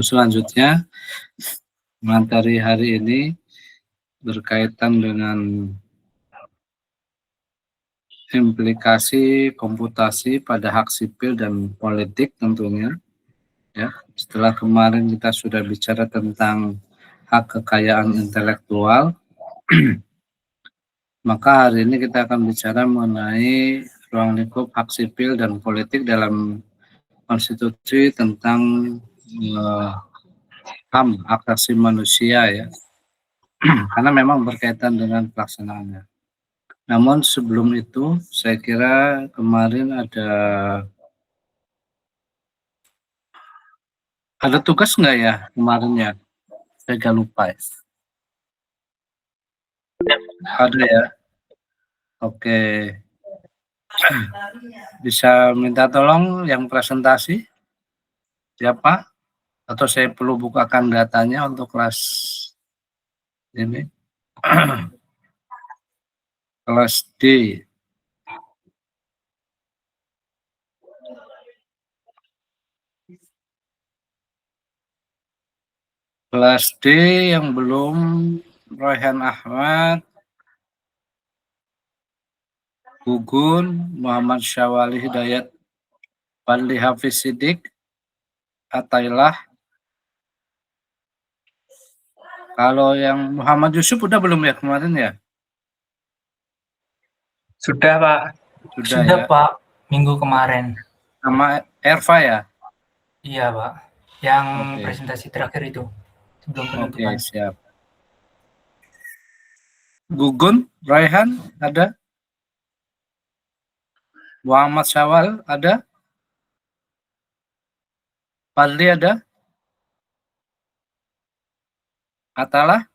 Selanjutnya, materi hari ini berkaitan dengan implikasi komputasi pada hak sipil dan politik tentunya. Ya, setelah kemarin kita sudah bicara tentang hak kekayaan intelektual, maka hari ini kita akan bicara mengenai ruang lingkup hak sipil dan politik dalam konstitusi tentang HAM, hak asasi manusia ya, karena memang berkaitan dengan pelaksanaannya. Namun sebelum itu, saya kira kemarin ada tugas nggak ya kemarin ya? Saya agak lupa ya. Ada ya? Oke. Bisa minta tolong yang presentasi? Siapa? Atau saya perlu bukakan datanya untuk kelas ini? Kelas D. Kelas D yang belum, Royhan Ahmad, Gugun, Muhammad Syawali Hidayat, Fadli Hafiz Sidik, Atailah. Kalau yang Muhammad Yusuf udah belum ya kemarin ya? Sudah, Pak. Sudah ya. Pak, minggu kemarin. Sama Erva ya? Iya, Pak. Yang Oke. presentasi terakhir itu sebelum Oke, penutupan. siap. Gugun, Raihan ada? Muhammad Syawal ada? Fadli ada? Atalah?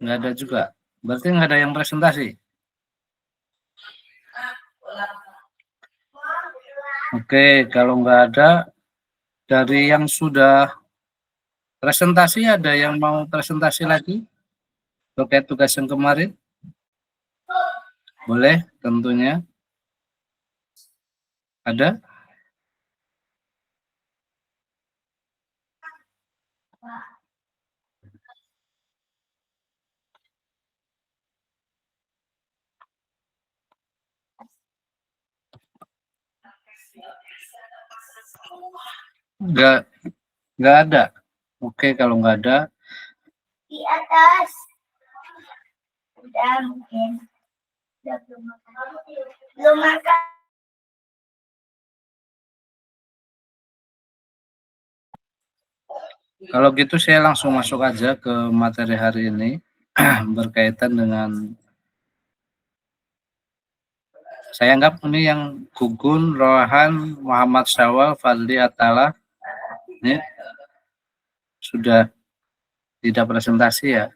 Nggak ada juga. Berarti nggak ada yang presentasi? Oke, kalau nggak ada, dari yang sudah presentasi ada yang mau presentasi lagi? Terkait tugas yang kemarin? Boleh, tentunya. Ada? Nggak ada. Oke, kalau nggak ada. Di atas. Udah mungkin. Udah belum makan. Belum makan. Kalau gitu saya langsung masuk aja ke materi hari ini berkaitan dengan, saya anggap ini yang Gugun, Rohan, Muhammad Syawal, Fadli Atala ini sudah tidak presentasi ya.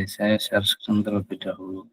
Saya share screen terlebih dahulu.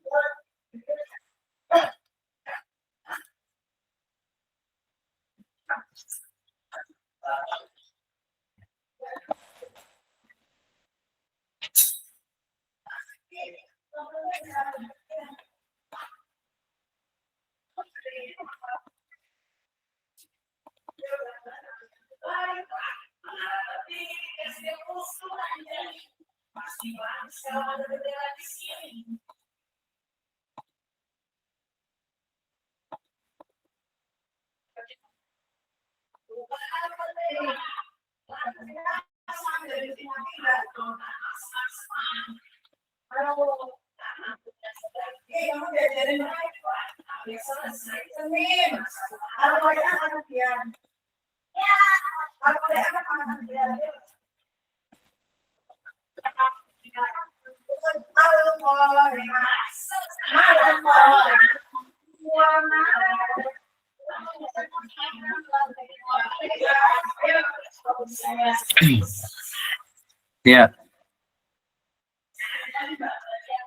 Ya.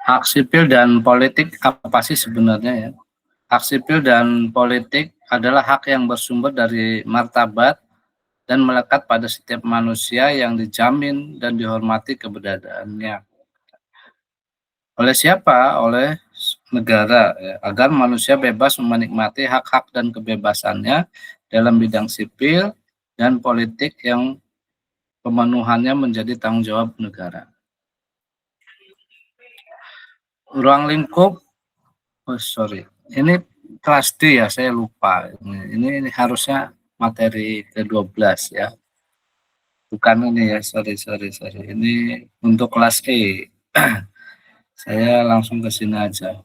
Hak sipil dan politik apa sih sebenarnya ya? Hak sipil dan politik adalah hak yang bersumber dari martabat dan melekat pada setiap manusia yang dijamin dan dihormati keberadaannya. Oleh siapa? Oleh negara ya, agar manusia bebas menikmati hak-hak dan kebebasannya dalam bidang sipil dan politik yang pemenuhannya menjadi tanggung jawab negara. Ruang lingkup, ini kelas D ya, saya lupa. Ini harusnya materi ke-12 ya. Bukan ini ya, sorry. Ini untuk kelas E. Saya langsung ke sini aja.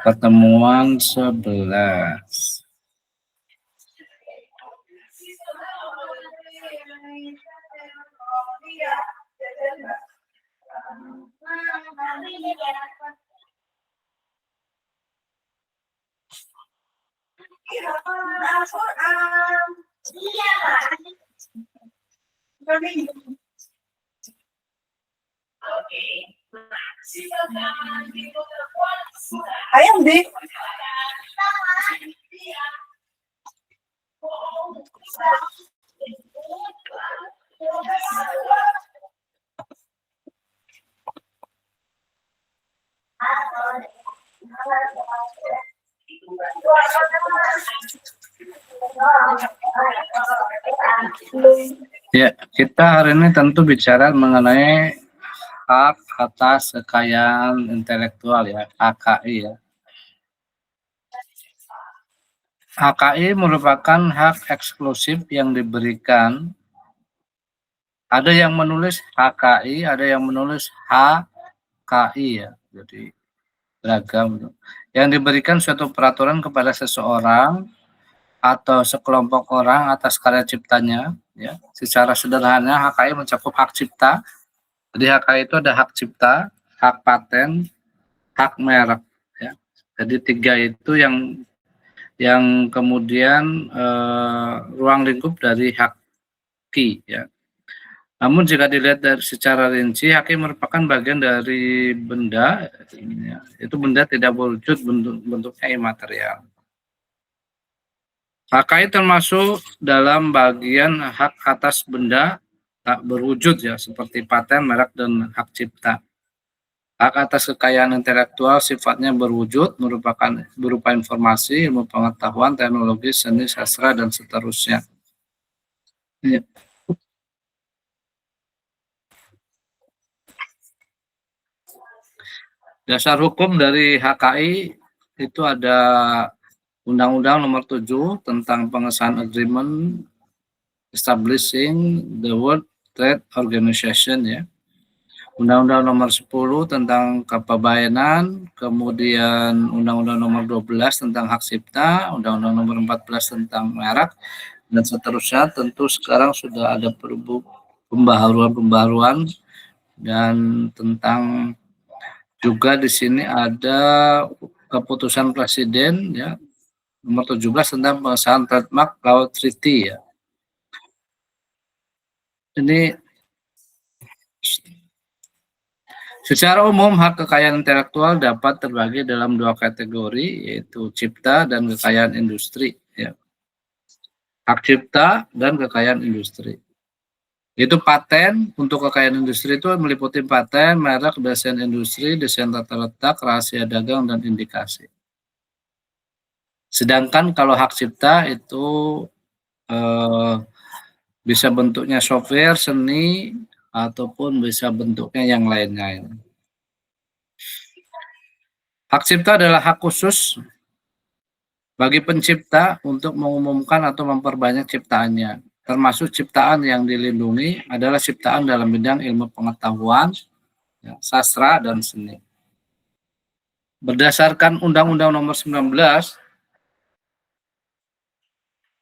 Pertemuan 11. Ayam deh. Ya, kita hari ini tentu bicara mengenai hak atas kekayaan intelektual ya, HKI ya. HKI merupakan hak eksklusif yang diberikan. Ada yang menulis HKI, ada yang menulis HKI ya. Jadi beragam. Yang diberikan suatu peraturan kepada seseorang atau sekelompok orang atas karya ciptanya ya. Secara sederhana HKI mencakup hak cipta. Jadi HKI itu ada hak cipta, hak paten, hak merek ya. Jadi 3 itu yang kemudian ruang lingkup dari hak ki ya. Namun jika dilihat dari secara rinci, haki merupakan bagian dari benda, ya. Itu benda tidak berwujud, bentuknya imaterial. HKI termasuk dalam bagian hak atas benda tak berwujud ya, seperti paten, merek, dan hak cipta. Hak atas kekayaan intelektual sifatnya berwujud, merupakan berupa informasi, ilmu pengetahuan, teknologi, seni, sastra, dan seterusnya. Ya. Dasar hukum dari HKI itu ada Undang-Undang Nomor 7 tentang pengesahan agreement establishing the World Trade Organization ya. Undang-Undang Nomor 10 tentang kepabeanan, kemudian Undang-Undang Nomor 12 tentang hak cipta, Undang-Undang Nomor 14 tentang merek, dan seterusnya. Tentu sekarang sudah ada pembaharuan dan tentang juga di sini ada keputusan presiden ya nomor 17 tentang pengesahan trademark law treaty ya. Ini secara umum hak kekayaan intelektual dapat terbagi dalam 2 kategori, yaitu cipta dan kekayaan industri ya. Hak cipta dan kekayaan industri. Itu paten untuk kekayaan industri itu meliputi paten, merek, desain industri, desain tata letak, rahasia dagang, dan indikasi. Sedangkan kalau hak cipta itu bisa bentuknya software, seni, ataupun bisa bentuknya yang lain-lain. Hak cipta adalah hak khusus bagi pencipta untuk mengumumkan atau memperbanyak ciptaannya. Termasuk ciptaan yang dilindungi adalah ciptaan dalam bidang ilmu pengetahuan, ya, sastra, dan seni. Berdasarkan Undang-Undang Nomor 19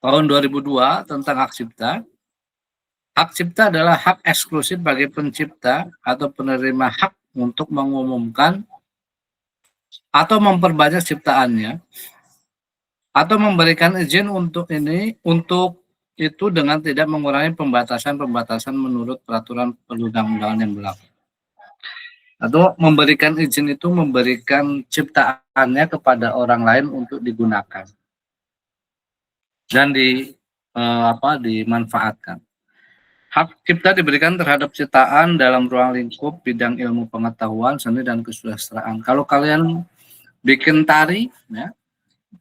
tahun 2002 tentang hak cipta adalah hak eksklusif bagi pencipta atau penerima hak untuk mengumumkan atau memperbanyak ciptaannya atau memberikan izin untuk itu dengan tidak mengurangi pembatasan-pembatasan menurut peraturan perundang-undangan yang berlaku. Atau memberikan izin itu memberikan ciptaannya kepada orang lain untuk digunakan. dan dimanfaatkan. Hak cipta diberikan terhadap ciptaan dalam ruang lingkup bidang ilmu pengetahuan, seni, dan kesusastraan. Kalau kalian bikin tari, ya,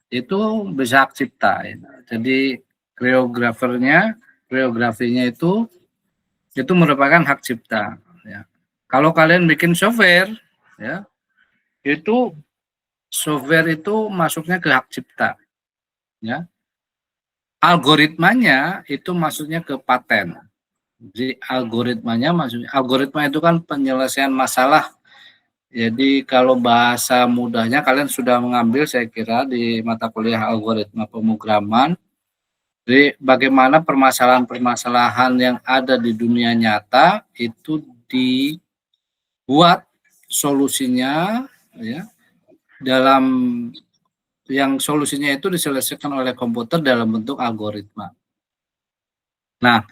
itu bisa hak cipta. Ya. Jadi koreografinya itu merupakan hak cipta. Ya. Kalau kalian bikin software, ya, itu software itu masuknya ke hak cipta. Ya. Algoritmanya itu masuknya ke paten. Jadi algoritma itu kan penyelesaian masalah. Jadi kalau bahasa mudahnya kalian sudah mengambil saya kira di mata kuliah algoritma pemrograman. Jadi bagaimana permasalahan-permasalahan yang ada di dunia nyata itu dibuat solusinya, ya, dalam yang solusinya itu diselesaikan oleh komputer dalam bentuk algoritma. Nah,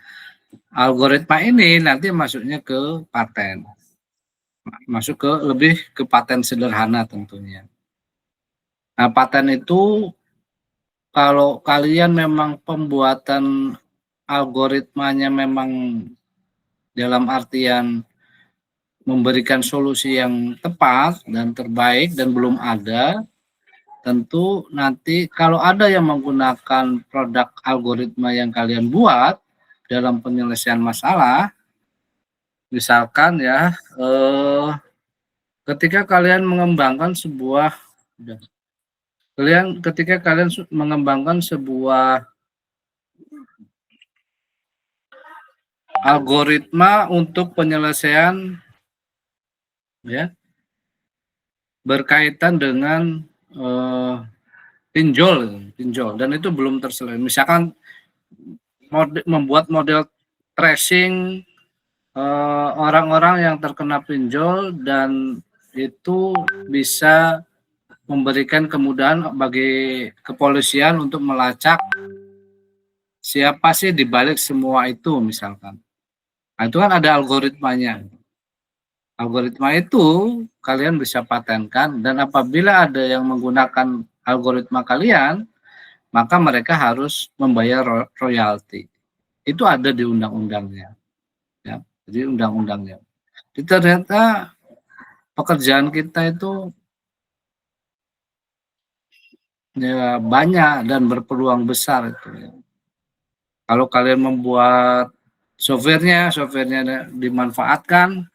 algoritma ini nanti masuknya ke paten, lebih ke paten sederhana tentunya. Nah, paten itu kalau kalian memang pembuatan algoritmanya memang dalam artian memberikan solusi yang tepat dan terbaik dan belum ada, tentu nanti kalau ada yang menggunakan produk algoritma yang kalian buat dalam penyelesaian masalah, misalkan ya, ketika kalian mengembangkan sebuah algoritma untuk penyelesaian, ya, berkaitan dengan pinjol, dan itu belum terselesai. Misalkan membuat model tracing orang-orang yang terkena pinjol dan itu bisa memberikan kemudahan bagi kepolisian untuk melacak siapa sih di balik semua itu misalkan. Nah, itu kan ada algoritmanya. Algoritma itu kalian bisa patenkan dan apabila ada yang menggunakan algoritma kalian, maka mereka harus membayar royalti. Itu ada di undang-undangnya. Ya, jadi undang-undangnya. Jadi ternyata pekerjaan kita itu ya banyak dan berpeluang besar itu. Ya. Kalau kalian membuat softwarenya dimanfaatkan,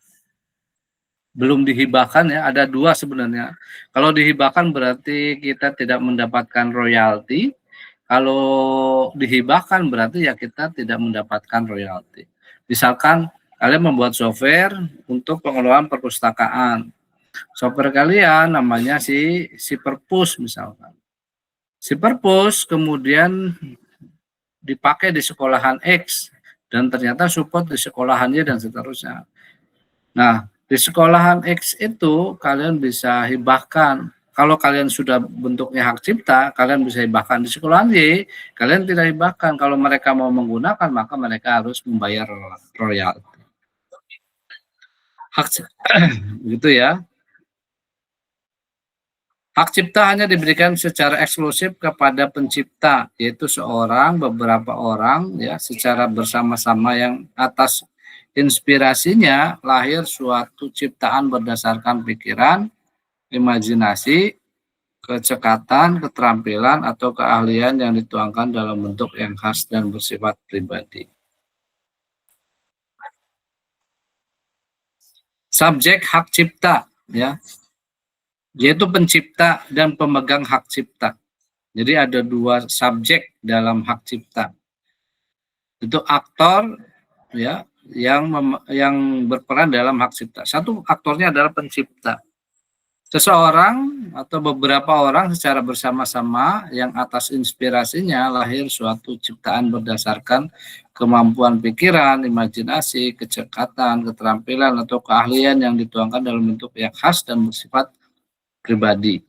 belum dihibahkan ya, ada dua sebenarnya. Kalau dihibahkan berarti kita tidak mendapatkan royalti. Kalau dihibahkan berarti ya kita tidak mendapatkan royalti. Misalkan kalian membuat software untuk pengelolaan perpustakaan. Software kalian namanya si Perpus misalkan. Si Perpus kemudian dipakai di sekolahan X dan ternyata support di sekolahannya dan seterusnya. Nah, di sekolahan X itu kalian bisa hibahkan. Kalau kalian sudah bentuknya hak cipta, kalian bisa hibahkan. Di sekolahan Y, kalian tidak hibahkan. Kalau mereka mau menggunakan, maka mereka harus membayar royalti. Hak gitu ya. Hak cipta hanya diberikan secara eksklusif kepada pencipta, yaitu seorang, beberapa orang, ya, secara bersama-sama yang atas inspirasinya lahir suatu ciptaan berdasarkan pikiran, imajinasi, kecekatan, keterampilan, atau keahlian yang dituangkan dalam bentuk yang khas dan bersifat pribadi. Subjek hak cipta, ya, yaitu pencipta dan pemegang hak cipta. Jadi ada dua subjek dalam hak cipta. Itu aktor, ya, yang berperan dalam hak cipta. Satu aktornya adalah pencipta. Seseorang atau beberapa orang secara bersama-sama yang atas inspirasinya lahir suatu ciptaan berdasarkan kemampuan pikiran, imajinasi, kecekatan, keterampilan, atau keahlian yang dituangkan dalam bentuk yang khas dan bersifat pribadi.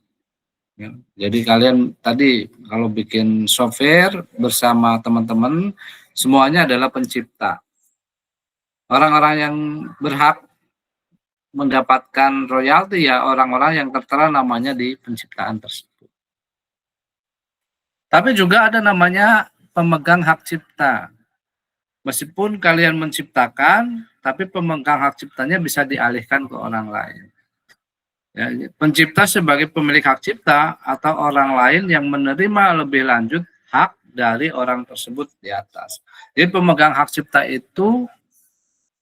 Ya, jadi kalian tadi kalau bikin software bersama teman-teman, semuanya adalah pencipta. Orang-orang yang berhak mendapatkan royalti ya orang-orang yang tertera namanya di penciptaan tersebut. Tapi juga ada namanya pemegang hak cipta. Meskipun kalian menciptakan, tapi pemegang hak ciptanya bisa dialihkan ke orang lain. Ya, pencipta sebagai pemilik hak cipta atau orang lain yang menerima lebih lanjut hak dari orang tersebut di atas. Jadi pemegang hak cipta itu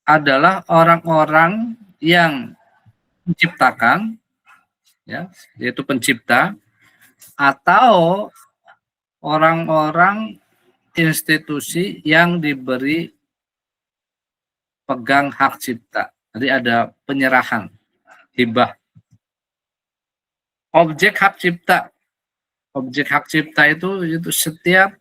adalah orang-orang yang menciptakan, ya, yaitu pencipta, atau orang-orang institusi yang diberi pegang hak cipta. Jadi ada penyerahan, hibah. Objek hak cipta. Objek hak cipta itu setiap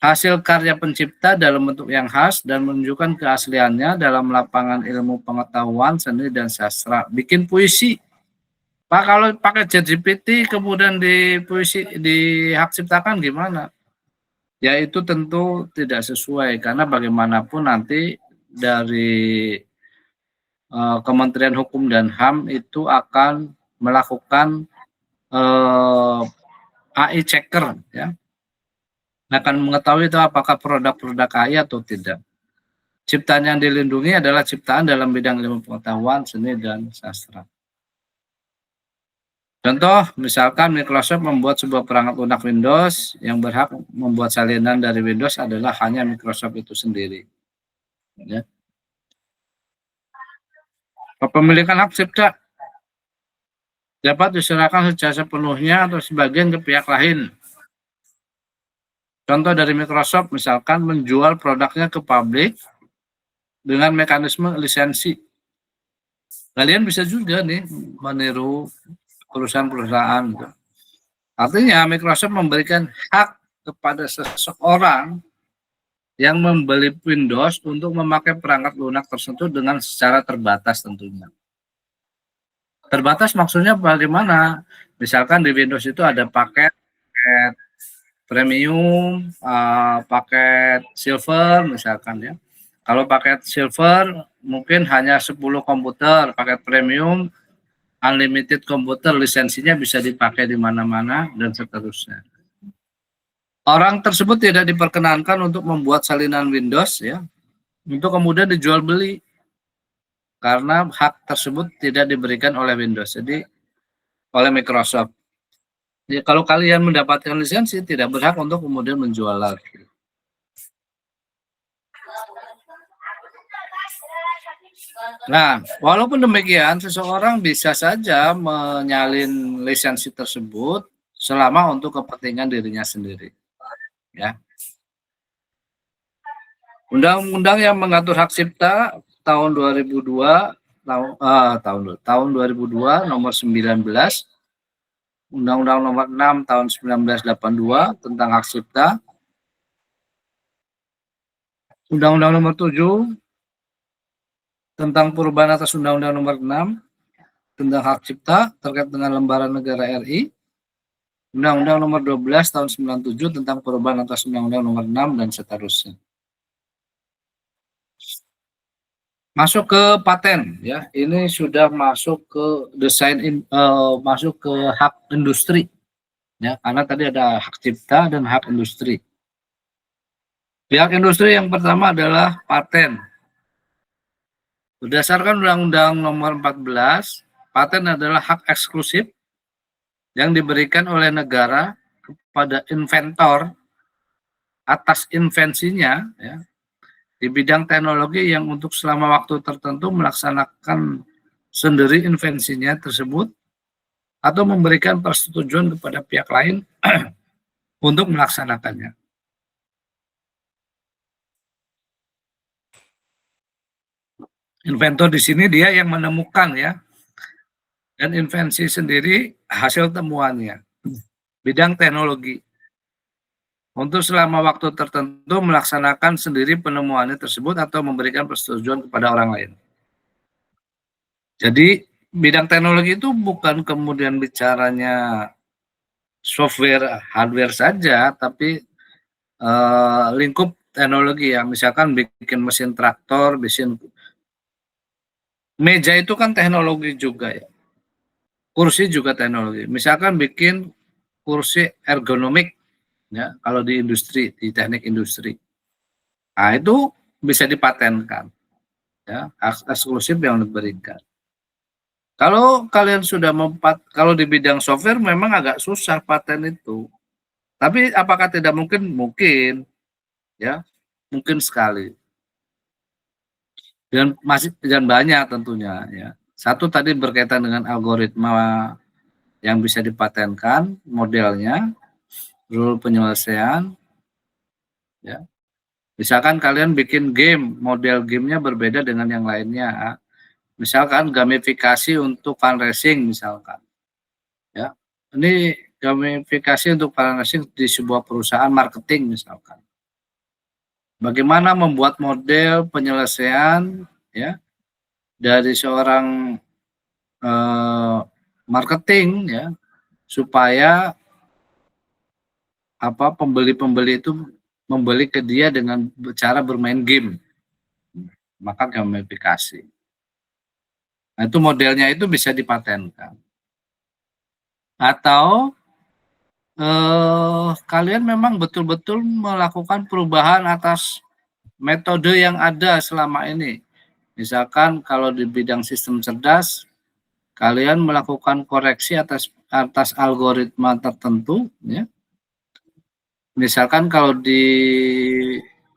hasil karya pencipta dalam bentuk yang khas dan menunjukkan keasliannya dalam lapangan ilmu pengetahuan, seni, dan sastra. Bikin puisi. Pak, kalau pakai ChatGPT kemudian di hak ciptakan gimana? Ya itu tentu tidak sesuai karena bagaimanapun nanti dari Kementerian Hukum dan HAM itu akan melakukan AI checker, ya, akan mengetahui itu apakah produk-produk AI atau tidak. Ciptaan yang dilindungi adalah ciptaan dalam bidang ilmu pengetahuan, seni, dan sastra. Contoh, misalkan Microsoft membuat sebuah perangkat lunak Windows yang berhak membuat salinan dari Windows adalah hanya Microsoft itu sendiri. Ya. Kepemilikan hak cipta dapat diserahkan secara sepenuhnya atau sebagian ke pihak lain. Contoh dari Microsoft misalkan menjual produknya ke publik dengan mekanisme lisensi. Kalian bisa juga nih meniru perusahaan-perusahaan. Artinya Microsoft memberikan hak kepada seseorang yang membeli Windows untuk memakai perangkat lunak tersebut dengan secara terbatas tentunya. Terbatas maksudnya bagaimana? Misalkan di Windows itu ada paket premium, paket silver misalkan ya. Kalau paket silver mungkin hanya 10 komputer, paket premium unlimited komputer, lisensinya bisa dipakai di mana-mana dan seterusnya. Orang tersebut tidak diperkenankan untuk membuat salinan Windows ya, untuk kemudian dijual beli. Karena hak tersebut tidak diberikan oleh Windows, jadi oleh Microsoft. Jadi, kalau kalian mendapatkan lisensi, tidak berhak untuk kemudian menjual lagi. Nah, walaupun demikian, seseorang bisa saja menyalin lisensi tersebut selama untuk kepentingan dirinya sendiri. Ya. Undang-undang yang mengatur hak cipta tahun 2002 tahun 2002 nomor 19, Undang-Undang nomor 6 tahun 1982 tentang hak cipta, Undang-Undang nomor 7 tentang perubahan atas Undang-Undang nomor 6 tentang hak cipta terkait dengan lembaran negara RI, Undang-Undang nomor 12 tahun 97 tentang perubahan atas Undang-Undang nomor 6 dan seterusnya. Masuk ke paten ya, ini sudah masuk ke masuk ke hak industri ya, karena tadi ada hak cipta dan hak industri. Pihak industri yang pertama adalah paten. Berdasarkan Undang-Undang nomor 14, paten adalah hak eksklusif yang diberikan oleh negara kepada inventor atas invensinya ya, di bidang teknologi yang untuk selama waktu tertentu melaksanakan sendiri invensinya tersebut atau memberikan persetujuan kepada pihak lain untuk melaksanakannya. Inventor di sini dia yang menemukan ya, dan invensi sendiri hasil temuannya, bidang teknologi. Untuk selama waktu tertentu melaksanakan sendiri penemuannya tersebut atau memberikan persetujuan kepada orang lain. Jadi bidang teknologi itu bukan kemudian bicaranya software, hardware saja, tapi lingkup teknologi ya. Misalkan bikin mesin traktor, bikin meja itu kan teknologi juga ya. Kursi juga teknologi. Misalkan bikin kursi ergonomik, ya, kalau di industri, di teknik industri. Nah, itu bisa dipatenkan, ya, hak eksklusif yang diberikan. Kalau kalian sudah kalau di bidang software memang agak susah paten itu. Tapi apakah tidak mungkin? Mungkin, ya, mungkin sekali. Dan banyak tentunya, ya. Satu tadi berkaitan dengan algoritma yang bisa dipatenkan, modelnya, rule penyelesaian, ya. Misalkan kalian bikin game, model gamenya berbeda dengan yang lainnya. Misalkan gamifikasi untuk fundraising misalkan. Ya. Ini gamifikasi untuk fundraising di sebuah perusahaan marketing misalkan. Bagaimana membuat model penyelesaian, ya, dari seorang marketing, ya, supaya pembeli-pembeli itu membeli ke dia dengan cara bermain game, maka gamifikasi. Nah, itu modelnya itu bisa dipatenkan. Atau kalian memang betul-betul melakukan perubahan atas metode yang ada selama ini. Misalkan kalau di bidang sistem cerdas, kalian melakukan koreksi atas algoritma tertentu, ya. Misalkan kalau di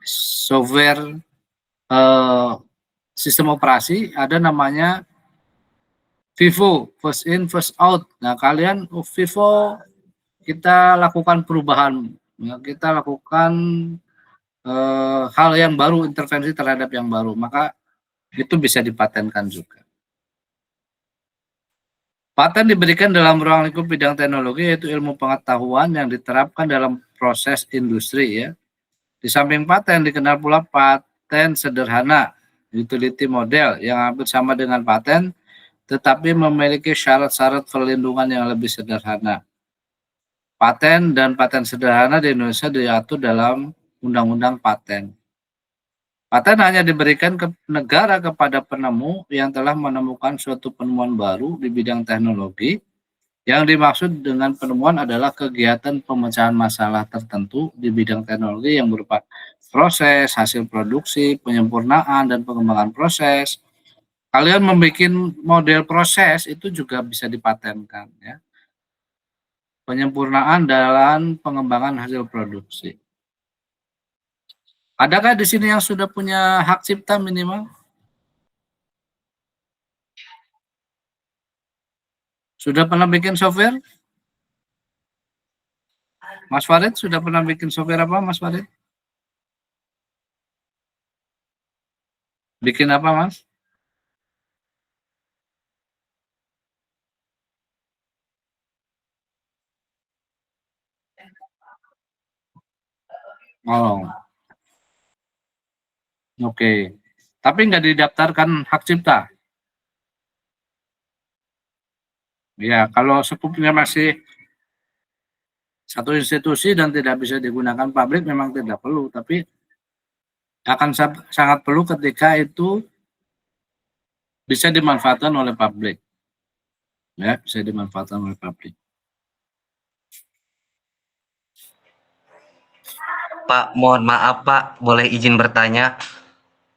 software sistem operasi ada namanya FIFO, first in first out. Nah, kalian FIFO kita lakukan perubahan, ya, kita lakukan hal yang baru, intervensi terhadap yang baru, maka itu bisa dipatenkan juga. Paten diberikan dalam ruang lingkup bidang teknologi, yaitu ilmu pengetahuan yang diterapkan dalam proses industri, ya. Di samping paten dikenal pula paten sederhana, utility model, yang hampir sama dengan paten, tetapi memiliki syarat-syarat perlindungan yang lebih sederhana. Paten dan paten sederhana di Indonesia diatur dalam Undang-Undang Paten. Paten hanya diberikan ke negara kepada penemu yang telah menemukan suatu penemuan baru di bidang teknologi. Yang dimaksud dengan penemuan adalah kegiatan pemecahan masalah tertentu di bidang teknologi yang berupa proses, hasil produksi, penyempurnaan, dan pengembangan proses. Kalian membuat model proses itu juga bisa dipatenkan, ya. Penyempurnaan dalam pengembangan hasil produksi. Adakah di sini yang sudah punya hak cipta minimal? Sudah pernah bikin software? Mas Farid sudah pernah bikin software apa, Mas Farid? Bikin apa, Mas? Oh, oke. Tapi nggak didaftarkan hak cipta? Ya, kalau skupnya masih satu institusi dan tidak bisa digunakan publik memang tidak perlu, tapi akan sangat perlu ketika itu bisa dimanfaatkan oleh publik. Ya, bisa dimanfaatkan oleh publik. Pak, mohon maaf Pak, boleh izin bertanya?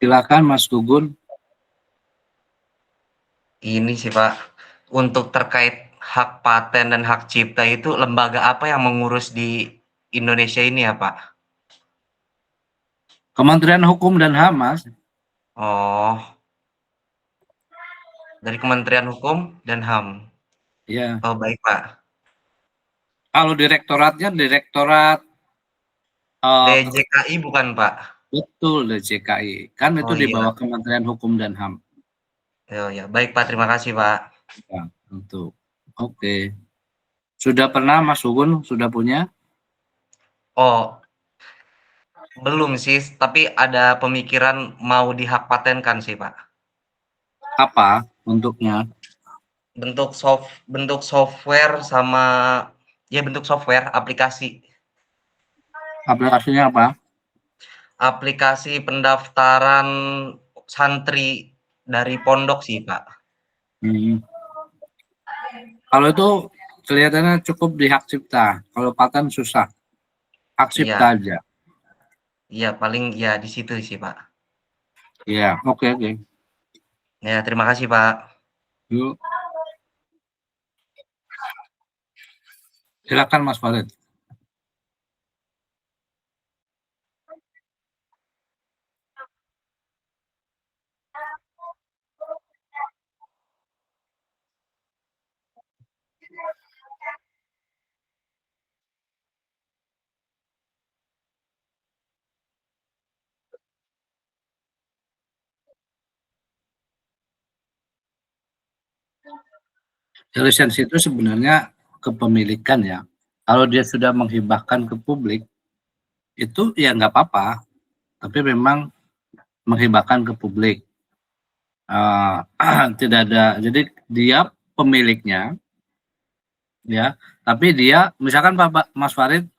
Silakan Mas Gugun. Ini sih Pak, untuk terkait hak paten dan hak cipta itu lembaga apa yang mengurus di Indonesia ini ya Pak? Kementerian Hukum dan HAM, Mas. Oh, dari Kementerian Hukum dan HAM. Ya. Oh baik Pak. Kalau direktoratnya Direktorat DJKI bukan Pak? Betul, DJKI. Kan itu Oh di iya. bawah Kementerian Hukum dan HAM. Oh ya, baik Pak, terima kasih Pak. Ya, untuk. Oke. Sudah pernah Mas Gugun sudah punya? Oh, belum sih, tapi ada pemikiran mau dihak patenkan sih Pak. Apa bentuknya? Bentuk software sama ya bentuk software aplikasi. Aplikasinya apa? Aplikasi pendaftaran santri dari pondok sih Pak. Kalau itu kelihatannya cukup di hak cipta. Kalau paten susah. hak cipta aja. Iya, paling ya di situ sih, Pak. Ya, oke. Ya, terima kasih, Pak. Yuk, silakan Mas Farid. Lisensi itu sebenarnya kepemilikan ya. Kalau dia sudah menghibahkan ke publik, itu ya nggak apa-apa. Tapi memang menghibahkan ke publik. Tidak ada, jadi dia pemiliknya, ya. Tapi dia, misalkan Pak Mas Farid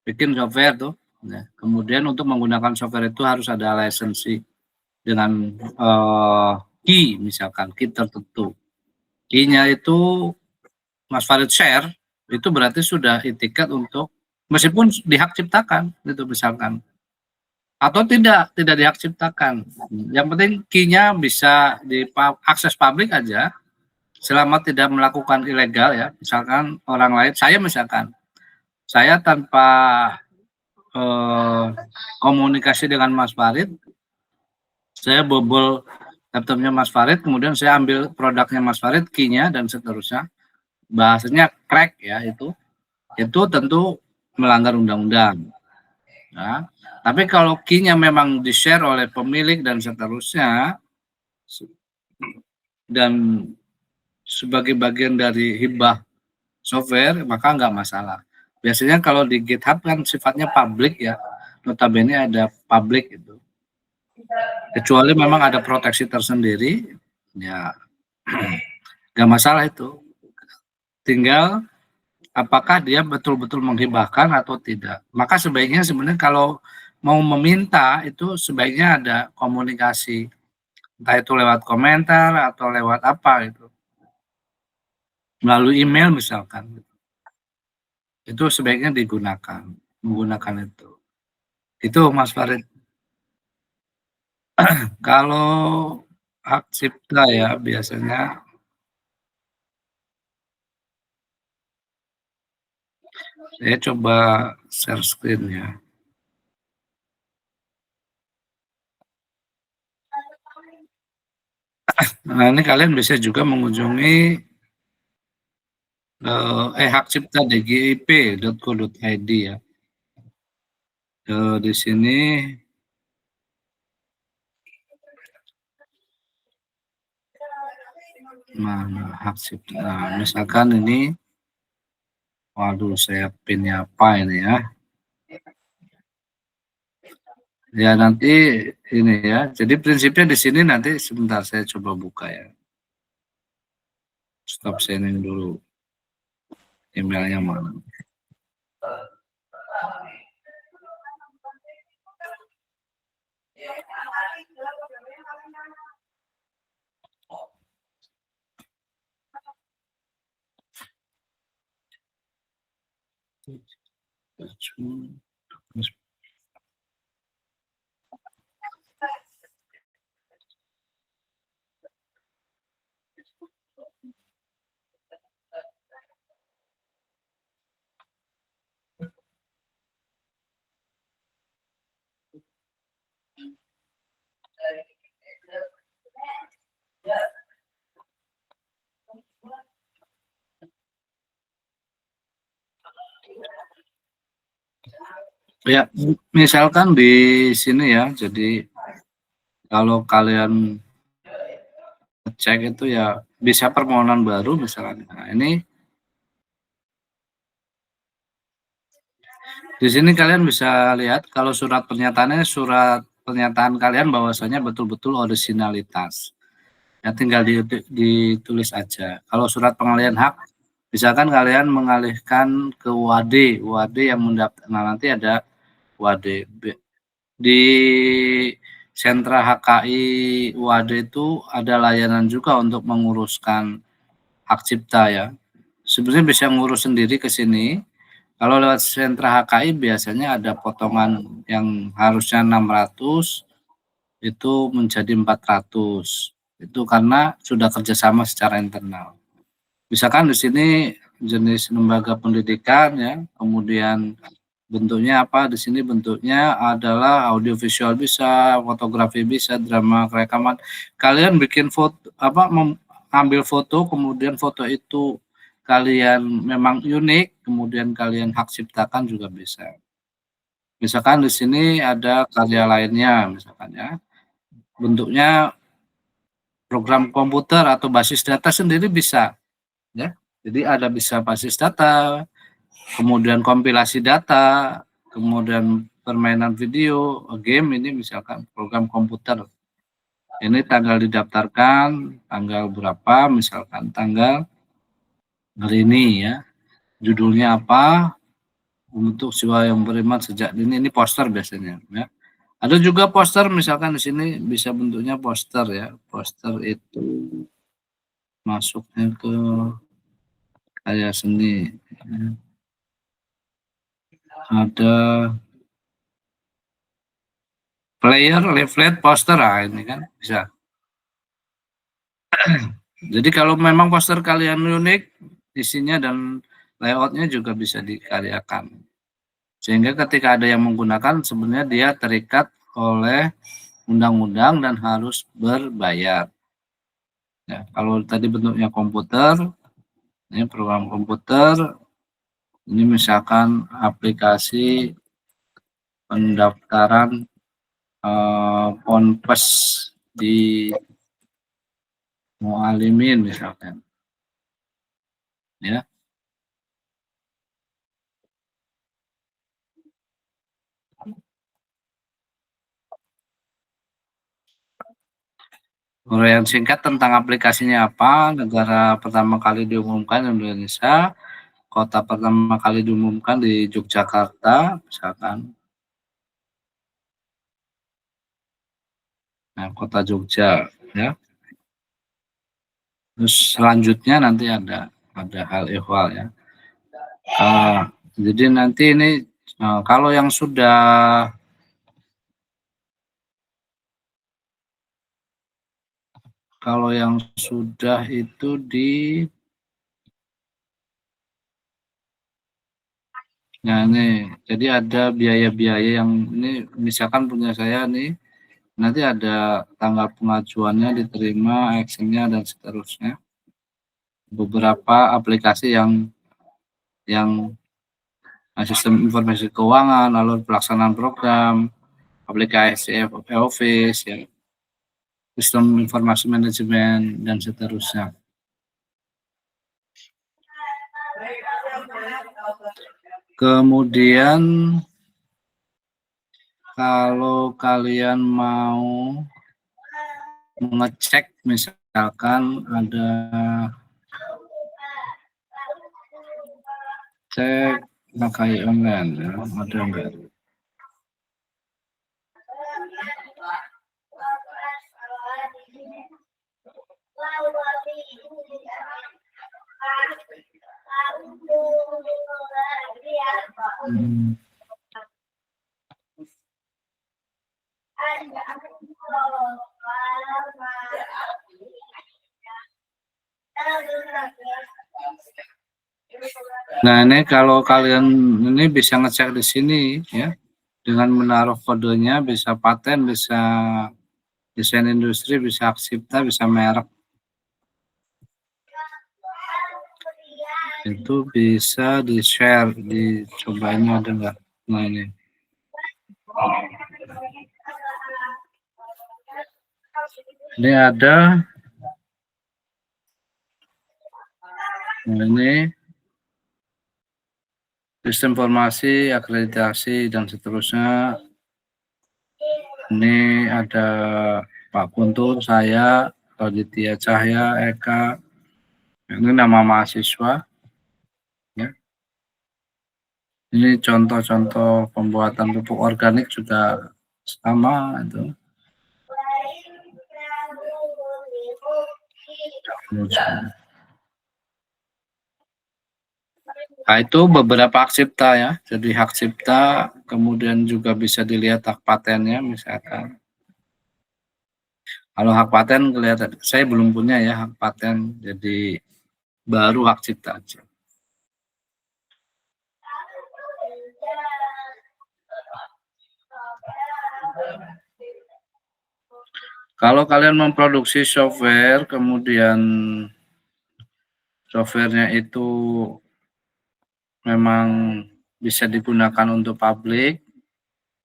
bikin software tuh, ya. Kemudian untuk menggunakan software itu harus ada lisensi dengan key, misalkan key tertentu. Key-nya itu Mas Farid share, itu berarti sudah itikat untuk, meskipun dihak ciptakan, itu misalkan. Atau tidak dihak ciptakan. Yang penting key-nya bisa diakses publik aja, selama tidak melakukan ilegal ya. Misalkan orang lain, saya tanpa komunikasi dengan Mas Farid, saya bobol laptopnya Mas Farid, kemudian saya ambil produknya Mas Farid, key-nya dan seterusnya. Bahasanya crack ya, itu tentu melanggar undang-undang. Nah, tapi kalau key-nya memang di-share oleh pemilik dan seterusnya, dan sebagai bagian dari hibah software, maka nggak masalah. Biasanya kalau di GitHub kan sifatnya publik ya, notabene ada publik itu. Kecuali memang ada proteksi tersendiri, ya nggak masalah itu. Tinggal apakah dia betul-betul menghibahkan atau tidak. Maka sebaiknya sebenarnya kalau mau meminta itu sebaiknya ada komunikasi, entah itu lewat komentar atau lewat apa itu, melalui email misalkan. Itu sebaiknya menggunakan itu. Itu Mas Farid. Kalau hak cipta ya biasanya saya coba share screen ya. Nah, ini kalian bisa juga mengunjungi hakcipta.dgip.co.id ya. Di sini mana hak cipta. Nah, misalkan ini, waduh, saya pinnya apa ini ya? Ya nanti ini ya. Jadi prinsipnya di sini nanti sebentar saya coba buka ya. Stop sharing dulu. Emailnya mana? Ya, misalkan di sini ya, jadi kalau kalian cek itu ya bisa permohonan baru misalnya. Nah, ini di sini kalian bisa lihat kalau surat pernyataan kalian bahwasanya betul-betul originalitas. Ya tinggal ditulis aja. Kalau surat pengalihan hak, misalkan kalian mengalihkan ke WAD yang mendaftar. Nah, nanti ada WAD. Di sentra HKI WAD itu ada layanan juga untuk menguruskan hak cipta ya. Sebenarnya bisa ngurus sendiri ke sini, Kalau lewat sentra HKI biasanya ada potongan yang harusnya 600 itu menjadi 400. Itu karena sudah kerjasama secara internal. Misalkan di sini jenis lembaga pendidikan ya, kemudian bentuknya apa? Di sini bentuknya adalah audiovisual bisa, fotografi bisa, drama rekaman. Kalian bikin foto ambil foto, kemudian foto itu kalian memang unik, kemudian kalian hak ciptakan juga bisa. Misalkan di sini ada karya lainnya, misalkan ya, bentuknya program komputer atau basis data sendiri bisa, ya. Jadi ada bisa basis data, kemudian kompilasi data, kemudian permainan video, game ini misalkan program komputer. Ini tanggal didaftarkan, tanggal berapa, misalkan tanggal hari ini ya. Judulnya apa? Untuk siswa yang beriman sejak dini, ini poster biasanya ya. Ada juga poster misalkan di sini bisa bentuknya poster ya. Poster itu masuknya ke karya seni. Ya. Ada player, leaflet, poster, ini kan bisa. Jadi kalau memang poster kalian unik, isinya dan layoutnya juga bisa dikaryakan. Sehingga ketika ada yang menggunakan, sebenarnya dia terikat oleh undang-undang dan harus berbayar. Ya, kalau tadi bentuknya komputer, ini program komputer, ini misalkan aplikasi pendaftaran ponpes di Mualimin misalkan, ya. Uraian singkat tentang aplikasinya apa, negara pertama kali diumumkan Indonesia, kota pertama kali diumumkan di Yogyakarta, misalkan. Nah, kota Jogja, ya. Terus selanjutnya nanti ada hal ehwal ya. Jadi nanti ini kalau yang sudah itu nah ini jadi ada biaya-biaya yang ini misalkan punya saya nih, nanti ada tanggal pengajuannya, diterima, actionnya dan seterusnya. Beberapa aplikasi yang sistem informasi keuangan, lalu pelaksanaan program, aplikasi Office, ya, sistem informasi manajemen dan seterusnya. Kemudian kalau kalian mau mengecek misalkan ada cek pakai online ya, ada enggak? Nah, ini kalau kalian ini bisa ngecek di sini ya, dengan menaruh kodenya, bisa paten, bisa desain industri, bisa hak cipta, bisa merek. Itu bisa di-share, dicobain ada enggak? Nah, ini. Ini ada. Nah, ini sistem informasi, akreditasi dan seterusnya. Ini ada Pak Guntur, saya, Raditya Cahya, Eka. Ini nama mahasiswa. Ya. Ini contoh-contoh pembuatan pupuk organik juga sama itu. Nah, itu beberapa hak cipta ya. Jadi hak cipta, kemudian juga bisa dilihat hak patennya misalkan. Kalau hak paten kelihatan, saya belum punya ya hak paten, jadi baru hak cipta aja. Kalau kalian memproduksi software, kemudian softwarenya itu memang bisa digunakan untuk publik,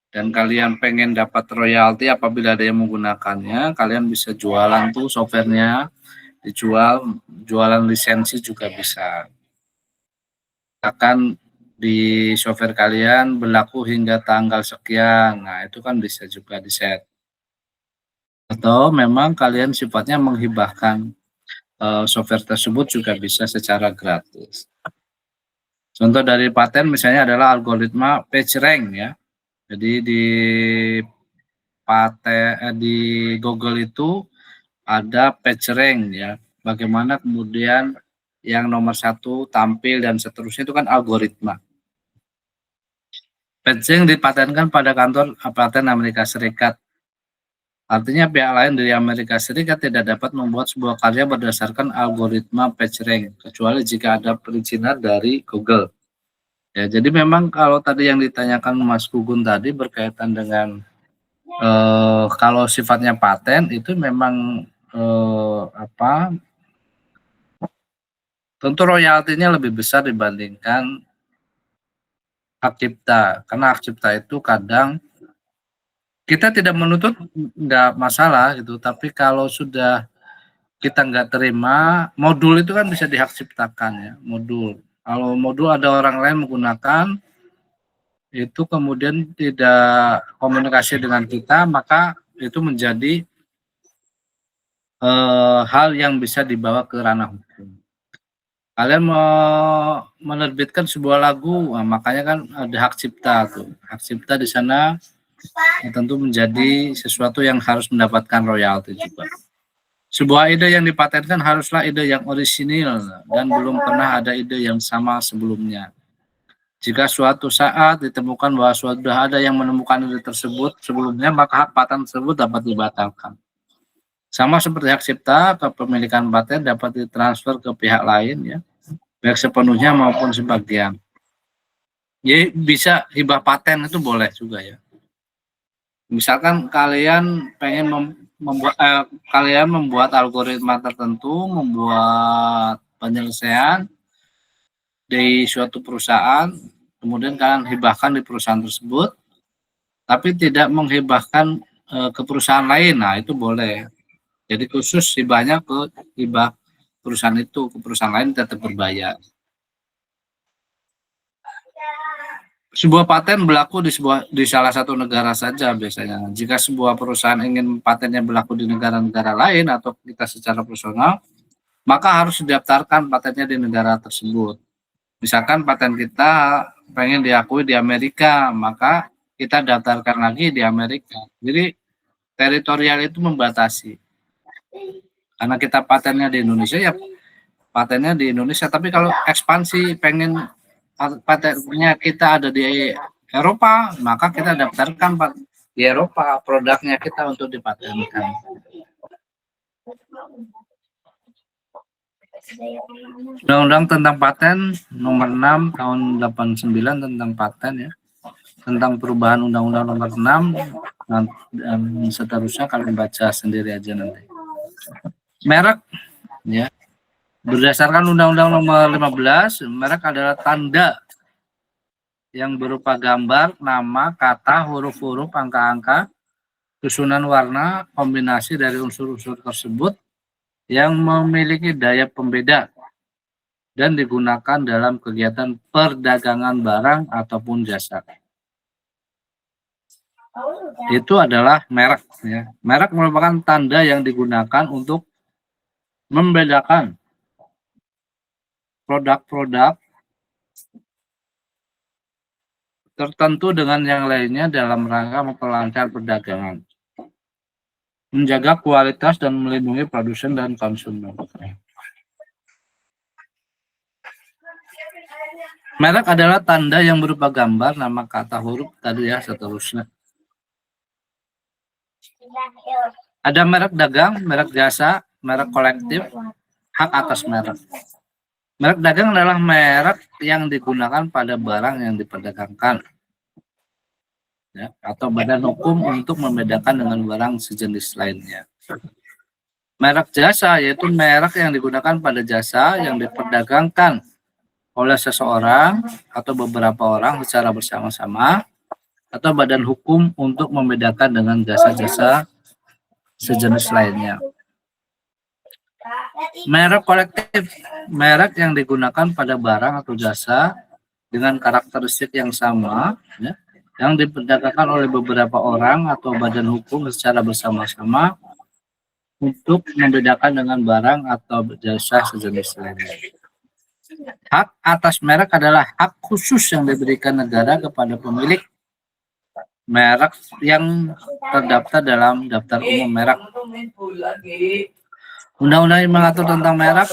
dan kalian pengen dapat royalti apabila ada yang menggunakannya, kalian bisa jualan tuh softwarenya, dijual, jualan lisensi juga bisa. Akan di software kalian berlaku hingga tanggal sekian, nah itu kan bisa juga di-set. Atau memang kalian sifatnya menghibahkan software tersebut juga bisa secara gratis. Contoh dari paten misalnya adalah algoritma PageRank ya. Jadi di Google itu ada PageRank ya. Bagaimana kemudian yang nomor 1 tampil dan seterusnya itu kan algoritma. PageRank dipatenkan pada kantor paten Amerika Serikat. Artinya pihak lain dari Amerika Serikat tidak dapat membuat sebuah karya berdasarkan algoritma PageRank kecuali jika ada perizinan dari Google. Ya, jadi memang kalau tadi yang ditanyakan Mas Gugun tadi berkaitan dengan kalau sifatnya paten itu memang tentu royaltinya lebih besar dibandingkan hak cipta, karena hak cipta itu kadang kita tidak menuntut nggak masalah gitu, tapi kalau sudah kita nggak terima, modul itu kan bisa dihak ciptakan ya, modul. Kalau modul ada orang lain menggunakan, itu kemudian tidak komunikasi dengan kita, maka itu menjadi hal yang bisa dibawa ke ranah hukum. Kalian mau menerbitkan sebuah lagu, nah, makanya kan ada hak cipta tuh. Hak cipta di sana ya, tentu menjadi sesuatu yang harus mendapatkan royalti juga. Sebuah ide yang dipatenkan haruslah ide yang orisinil dan belum pernah ada ide yang sama sebelumnya. Jika suatu saat ditemukan bahwa sudah ada yang menemukan ide tersebut sebelumnya, maka hak paten tersebut dapat dibatalkan. Sama seperti hak cipta, kepemilikan paten dapat ditransfer ke pihak lain ya, baik sepenuhnya maupun sebagian. Jadi bisa hibah paten itu boleh juga ya. Misalkan kalian pengen membuat algoritma tertentu, membuat penyelesaian di suatu perusahaan, kemudian kalian hibahkan di perusahaan tersebut, tapi tidak menghibahkan ke perusahaan lain, nah itu boleh. Jadi khusus hibahnya ke hibah perusahaan itu, ke perusahaan lain tetap berbayar. Sebuah paten berlaku di salah satu negara saja biasanya. Jika sebuah perusahaan ingin patennya berlaku di negara-negara lain atau kita secara personal, maka harus didaftarkan patennya di negara tersebut. Misalkan paten kita pengen diakui di Amerika, maka kita daftarkan lagi di Amerika. Jadi teritorial itu membatasi. Karena kita patennya di Indonesia, ya patennya di Indonesia. Tapi kalau ekspansi pengen patennya kita ada di Eropa, maka kita daftarkan di Eropa produknya kita untuk dipatenkan. Undang-Undang tentang paten nomor 6 tahun 89 tentang paten ya. Tentang perubahan Undang-Undang nomor 6 dan seterusnya, kalian baca sendiri aja nanti. Merek ya. Berdasarkan Undang-Undang nomor 15, merek adalah tanda yang berupa gambar, nama, kata, huruf-huruf, angka-angka, susunan warna, kombinasi dari unsur-unsur tersebut yang memiliki daya pembeda dan digunakan dalam kegiatan perdagangan barang ataupun jasa. Itu adalah merek ya. Merek merupakan tanda yang digunakan untuk membedakan produk-produk tertentu dengan yang lainnya dalam rangka memperlancar perdagangan, menjaga kualitas dan melindungi produsen dan konsumen. Merek adalah tanda yang berupa gambar, nama, kata, huruf tadi ya, seterusnya. Ada merek dagang, merek jasa, merek kolektif, hak atas merek. Merek dagang adalah merek yang digunakan pada barang yang diperdagangkan, ya, atau badan hukum untuk membedakan dengan barang sejenis lainnya. Merek jasa yaitu merek yang digunakan pada jasa yang diperdagangkan oleh seseorang atau beberapa orang secara bersama-sama atau badan hukum untuk membedakan dengan jasa-jasa sejenis lainnya. Merek kolektif, merek yang digunakan pada barang atau jasa dengan karakteristik yang sama, ya, yang diperdagangkan oleh beberapa orang atau badan hukum secara bersama-sama untuk membedakan dengan barang atau jasa sejenis lainnya. Hak atas merek adalah hak khusus yang diberikan negara kepada pemilik merek yang terdaftar dalam daftar umum merek. Undang-undang yang mengatur tentang merek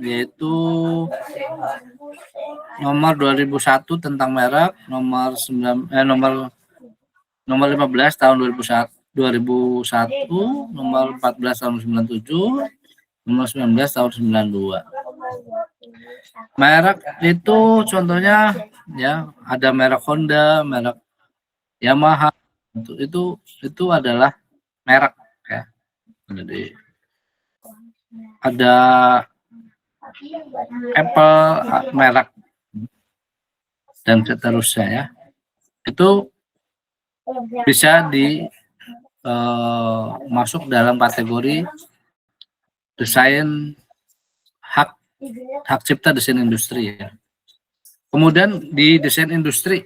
yaitu nomor 2001 tentang merek, nomor 15 tahun 2001, nomor 14 tahun 97, nomor 19 tahun 92. Merek itu contohnya ya ada merek Honda, merek Yamaha, itu adalah merek ya. Jadi ada Apple merek dan seterusnya ya. Itu bisa masuk dalam kategori desain hak cipta desain industri ya. Kemudian di desain industri,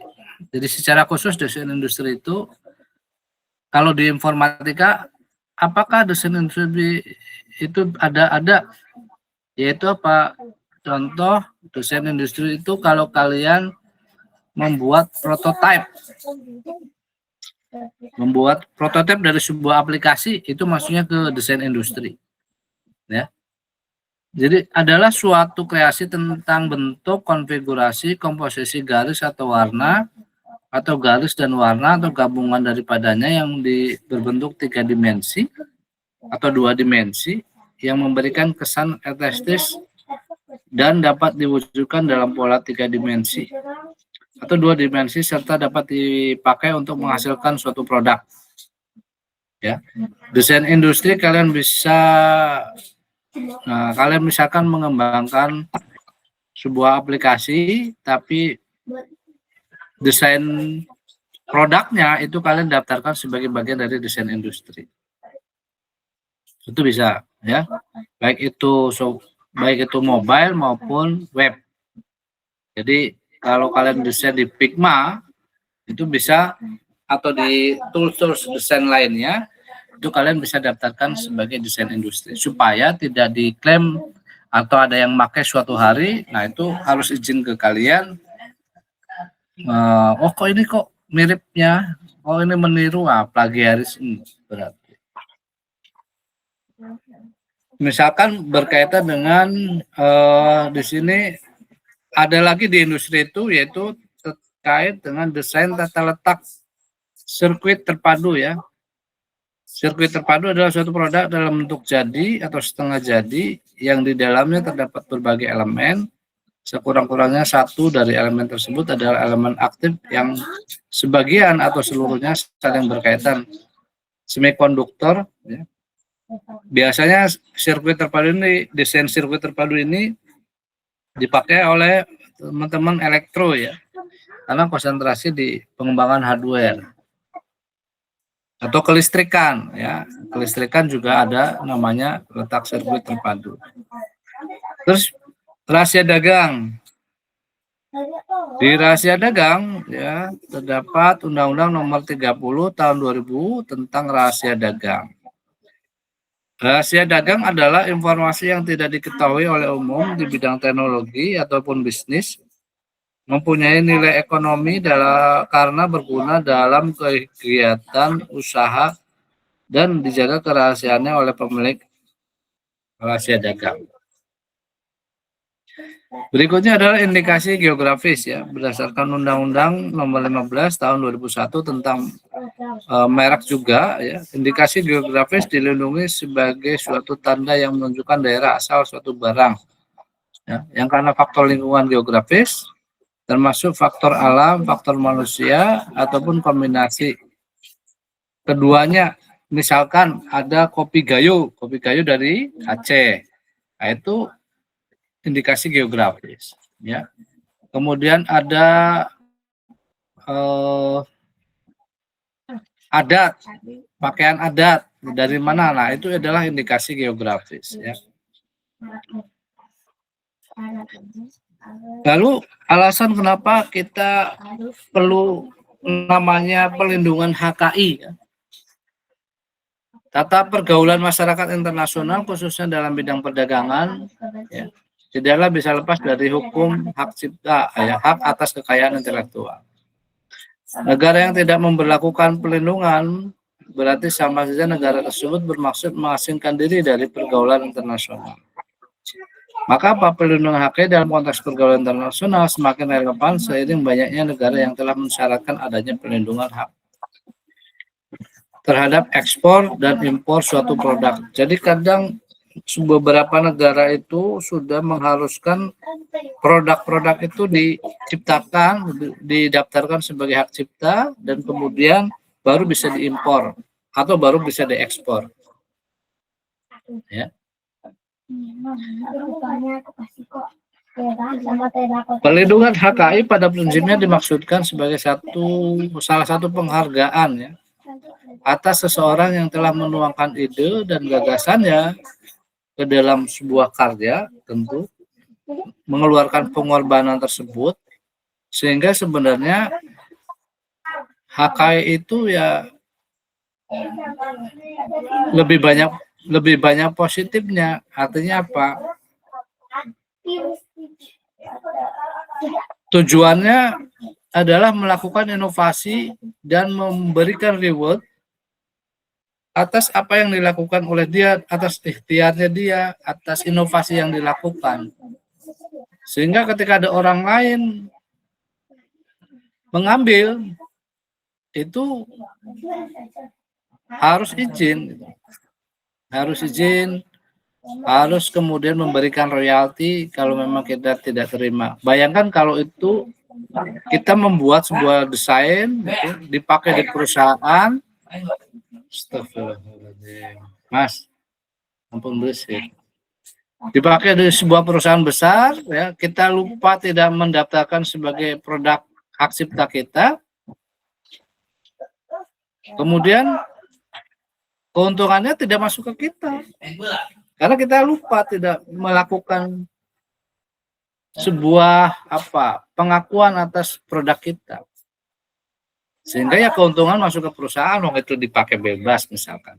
jadi secara khusus desain industri itu kalau di informatika, apakah desain industri itu ada yaitu apa? Contoh desain industri itu kalau kalian membuat prototipe dari sebuah aplikasi, itu maksudnya ke desain industri ya. Jadi adalah suatu kreasi tentang bentuk, konfigurasi, komposisi garis atau warna, atau garis dan warna atau gabungan daripadanya yang berbentuk 3 dimensi atau 2 dimensi yang memberikan kesan estetis dan dapat diwujudkan dalam pola 3 dimensi atau 2 dimensi serta dapat dipakai untuk menghasilkan suatu produk. Ya. Desain industri kalian misalkan mengembangkan sebuah aplikasi tapi desain produknya itu kalian daftarkan sebagai bagian dari desain industri. Itu bisa ya. Baik itu mobile maupun web. Jadi kalau kalian desain di Figma itu bisa, atau di tools desain lainnya, itu kalian bisa daftarkan sebagai desain industri supaya tidak diklaim atau ada yang pakai suatu hari. Nah itu harus izin ke kalian. Kok ini kok miripnya, ini meniru, plagiarisme berarti. Misalkan berkaitan dengan di sini ada lagi di industri itu yaitu terkait dengan desain tata letak sirkuit terpadu ya. Sirkuit terpadu adalah suatu produk dalam bentuk jadi atau setengah jadi yang di dalamnya terdapat berbagai elemen. Sekurang-kurangnya satu dari elemen tersebut adalah elemen aktif yang sebagian atau seluruhnya saling berkaitan. Semikonduktor ya. Biasanya desain sirkuit terpadu ini dipakai oleh teman-teman elektro ya, karena konsentrasi di pengembangan hardware atau kelistrikan ya. Kelistrikan juga ada namanya letak sirkuit terpadu. Terus rahasia dagang. Di rahasia dagang ya terdapat Undang-Undang Nomor 30 Tahun 2000 tentang rahasia dagang. Rahasia dagang adalah informasi yang tidak diketahui oleh umum di bidang teknologi ataupun bisnis, mempunyai nilai ekonomi karena berguna dalam kegiatan usaha dan dijaga kerahasiaannya oleh pemilik rahasia dagang. Berikutnya adalah indikasi geografis ya, berdasarkan Undang-Undang Nomor 15 Tahun 2001 tentang merek juga ya. Indikasi geografis dilindungi sebagai suatu tanda yang menunjukkan daerah asal suatu barang ya, yang karena faktor lingkungan geografis termasuk faktor alam, faktor manusia ataupun kombinasi keduanya. Misalkan ada kopi gayo dari Aceh. Nah, itu indikasi geografis ya. Kemudian ada adat, pakaian adat dari mana? Nah, itu adalah indikasi geografis ya. Lalu alasan kenapa kita perlu namanya pelindungan HKI ya. Tata pergaulan masyarakat internasional khususnya dalam bidang perdagangan ya, tidaklah bisa lepas dari hukum hak cipta ya, hak atas kekayaan intelektual. Negara yang tidak memberlakukan pelindungan berarti sama saja negara tersebut bermaksud mengasingkan diri dari pergaulan internasional. Maka apa pelindungan HKI dalam konteks pergaulan internasional semakin relevan seiring banyaknya negara yang telah mensyaratkan adanya pelindungan hak terhadap ekspor dan impor suatu produk. Jadi kadang beberapa negara itu sudah mengharuskan produk-produk itu diciptakan, didaftarkan sebagai hak cipta dan kemudian baru bisa diimpor atau baru bisa diekspor. Ya. Pelindungan HKI pada prinsipnya dimaksudkan sebagai salah satu penghargaan ya atas seseorang yang telah menuangkan ide dan gagasannya ke dalam sebuah karya, tentu mengeluarkan pengorbanan tersebut, sehingga sebenarnya HKI itu ya lebih banyak positifnya. Artinya apa? Tujuannya adalah melakukan inovasi dan memberikan reward atas apa yang dilakukan oleh dia, atas ikhtiarnya dia, atas inovasi yang dilakukan. Sehingga ketika ada orang lain mengambil, itu harus izin. Harus kemudian memberikan royalti kalau memang kita tidak terima. Bayangkan kalau itu kita membuat sebuah desain, gitu, dipakai di perusahaan, astagfirullahaladzim. Mas, ampun berisik. Dipakai di sebuah perusahaan besar, ya, kita lupa tidak mendaftarkan sebagai produk hak cipta kita. Kemudian keuntungannya tidak masuk ke kita. Karena kita lupa tidak melakukan sebuah pengakuan atas produk kita. Sehingga ya keuntungan masuk ke perusahaan, itu dipakai bebas misalkan.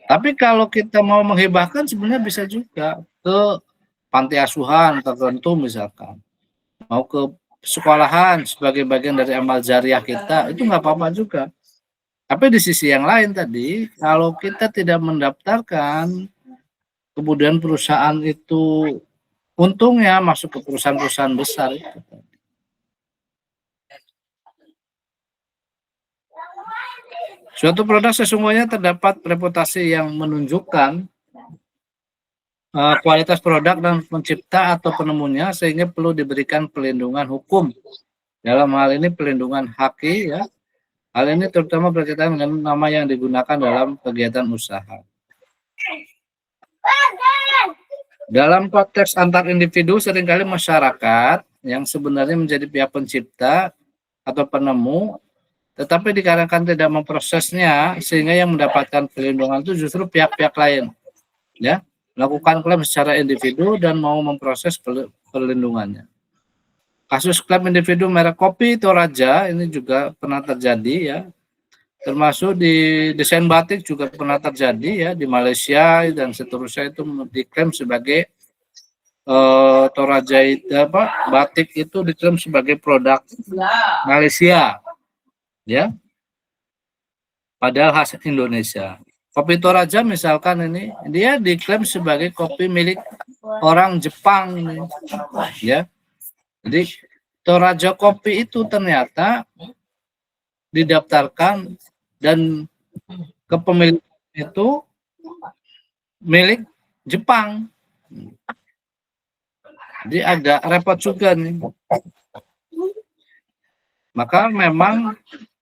Tapi kalau kita mau menghibahkan sebenarnya bisa juga ke panti asuhan tertentu misalkan. Mau ke sekolahan sebagai bagian dari amal jariah kita, itu nggak apa-apa juga. Tapi di sisi yang lain tadi, kalau kita tidak mendaftarkan, kemudian perusahaan itu untungnya masuk ke perusahaan-perusahaan besar itu. Suatu produk sesungguhnya terdapat reputasi yang menunjukkan kualitas produk dan pencipta atau penemunya sehingga perlu diberikan pelindungan hukum. Dalam hal ini pelindungan HKI ya. Hal ini terutama berkaitan dengan nama yang digunakan dalam kegiatan usaha. Dalam konteks antar individu seringkali masyarakat yang sebenarnya menjadi pihak pencipta atau penemu tetapi dikarenakan tidak memprosesnya sehingga yang mendapatkan perlindungan itu justru pihak-pihak lain ya, melakukan klaim secara individu dan mau memproses perlindungannya. Kasus klaim individu merek kopi Toraja ini juga pernah terjadi ya, termasuk di desain batik juga pernah terjadi ya di Malaysia dan seterusnya, itu diklaim sebagai Toraja batik itu diklaim sebagai produk Malaysia. Ya, padahal khas Indonesia. Kopi Toraja misalkan ini dia diklaim sebagai kopi milik orang Jepang ini, ya. Jadi Toraja Kopi itu ternyata didaftarkan dan kepemilikan itu milik Jepang. Jadi agak repot juga nih. Maka memang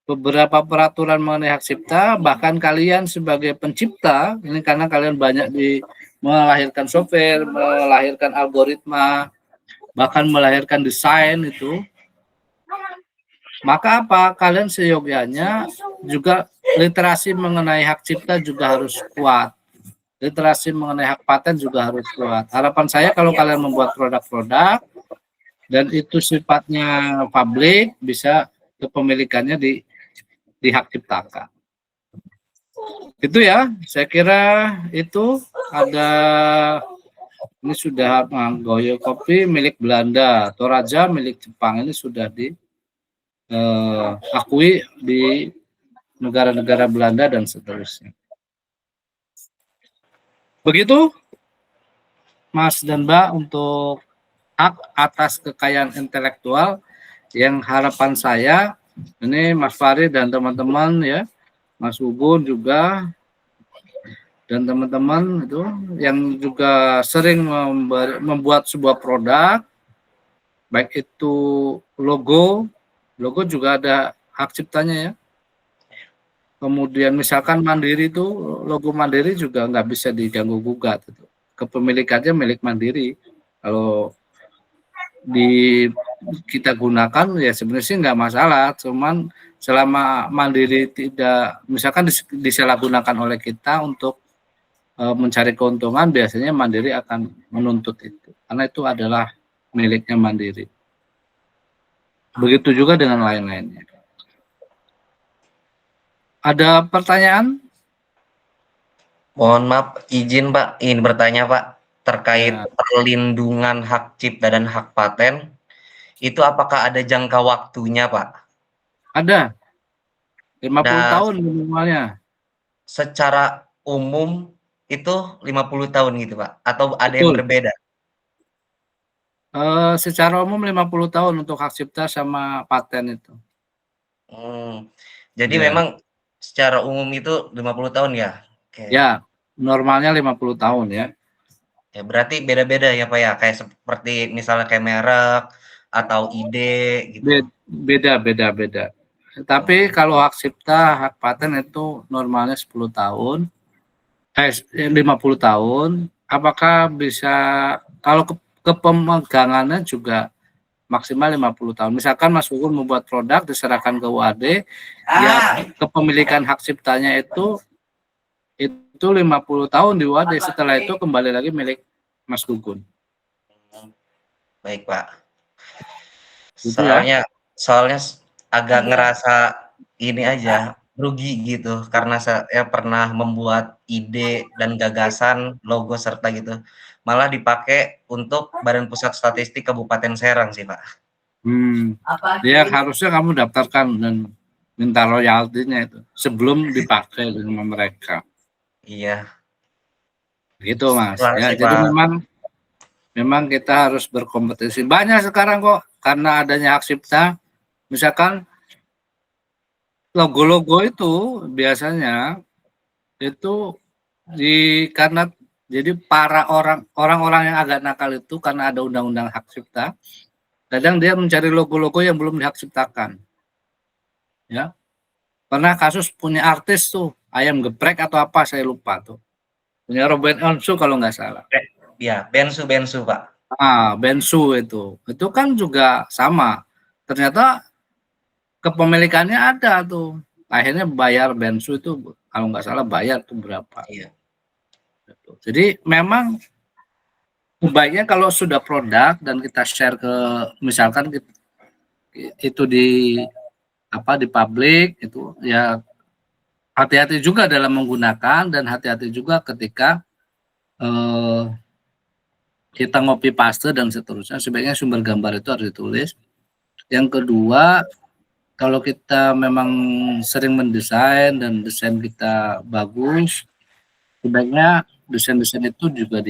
beberapa peraturan mengenai hak cipta, bahkan kalian sebagai pencipta, ini karena kalian banyak melahirkan software, melahirkan algoritma, bahkan melahirkan desain itu, maka apa? Kalian seyogyanya juga literasi mengenai hak cipta juga harus kuat. Literasi mengenai hak paten juga harus kuat. Harapan saya kalau kalian membuat produk-produk dan itu sifatnya publik, bisa kepemilikannya di hak ciptakan. Itu ya, saya kira itu ada, ini sudah Goyo Kopi milik Belanda, Toraja milik Jepang, ini sudah diakui di negara-negara Belanda dan seterusnya. Begitu Mas dan Mbak untuk hak atas kekayaan intelektual yang harapan saya, ini Mas Farid dan teman-teman ya, Mas Ugun juga dan teman-teman itu yang juga sering membuat sebuah produk, baik itu logo juga ada hak ciptanya ya. Kemudian misalkan Mandiri itu, logo Mandiri juga nggak bisa diganggu gugat. Kepemilikannya milik Mandiri. Kalau kita gunakan ya sebenarnya sih nggak masalah, cuman selama Mandiri tidak, misalkan disalahgunakan oleh kita untuk mencari keuntungan, biasanya Mandiri akan menuntut itu, karena itu adalah miliknya Mandiri. Begitu juga dengan lain-lainnya. Ada pertanyaan? Mohon maaf, izin Pak, ingin bertanya Pak, terkait perlindungan hak cipta dan hak paten, itu apakah ada jangka waktunya Pak? Ada. 50 Nah, tahun minimalnya. secara umum itu 50 tahun gitu Pak, atau ada yang Betul. berbeda? Secara umum 50 tahun untuk hak cipta sama paten itu. Jadi Ya. memang secara umum itu 50 tahun ya? Oke. Ya, normalnya 50 tahun ya. Ya berarti beda-beda ya Pak ya, kayak seperti misalnya kayak merek atau ide gitu. Beda. Tapi kalau hak cipta, hak paten itu normalnya 10 tahun. 50 tahun. Apakah bisa, kalau kepemegangannya juga maksimal 50 tahun. Misalkan Mas Ugun membuat produk diserahkan ke UAD, ya kepemilikan hak ciptanya itu 50 tahun di UAD, setelah itu kembali lagi milik Mas Gugun. Baik Pak. Gitu ya. Soalnya agak ngerasa ini aja, rugi gitu, karena saya pernah membuat ide dan gagasan, logo serta gitu, malah dipakai untuk Badan Pusat Statistik Kabupaten Serang sih Pak. Ya harusnya kamu daftarkan dan minta royaltinya itu sebelum dipakai dengan mereka. Iya. Gitu Mas. Ya, Sih, jadi Pak. memang kita harus berkompetisi. Banyak sekarang kok karena adanya hak cipta. Misalkan logo-logo itu biasanya itu karena jadi para orang-orang yang agak nakal itu, karena ada undang-undang hak cipta, kadang dia mencari logo-logo yang belum dihak ciptakan. Ya. Pernah kasus punya artis tuh, ayam geprek atau apa saya lupa tuh. Punya Robert Onsu kalau nggak salah. Ya, Bensu Pak. Bensu itu kan juga sama. Ternyata kepemilikannya ada tuh. Akhirnya bayar Bensu itu kalau nggak salah bayar tuh berapa. Iya. Jadi memang baiknya kalau sudah produk dan kita share ke, misalkan itu di publik itu ya, hati-hati juga dalam menggunakan dan hati-hati juga ketika kita ngopi paste dan seterusnya. Sebaiknya sumber gambar itu harus ditulis. Yang kedua, kalau kita memang sering mendesain dan desain kita bagus, sebaiknya desain-desain itu juga